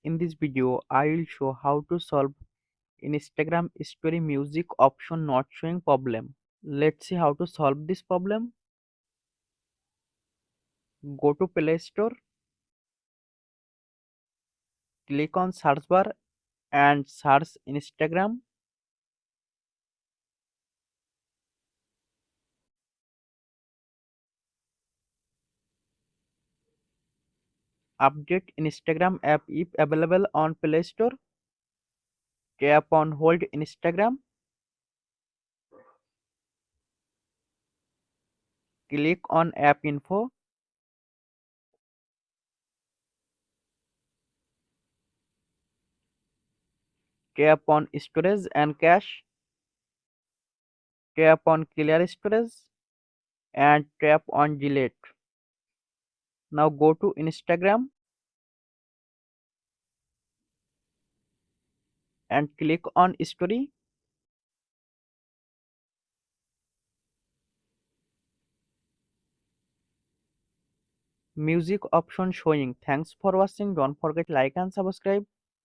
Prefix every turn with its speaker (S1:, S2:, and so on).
S1: In this video, I will show how to solve Instagram story music option not showing problem. Let's see how to solve this problem. Go to Play Store, click on search bar and search Instagram. Update Instagram app if available on Play Store. Tap on Hold Instagram. Click on App Info. Tap on Storage and Cache. Tap on Clear Storage and tap on Delete. Now go to Instagram and click on Story. Music option showing. Thanks for watching. Don't forget like and subscribe.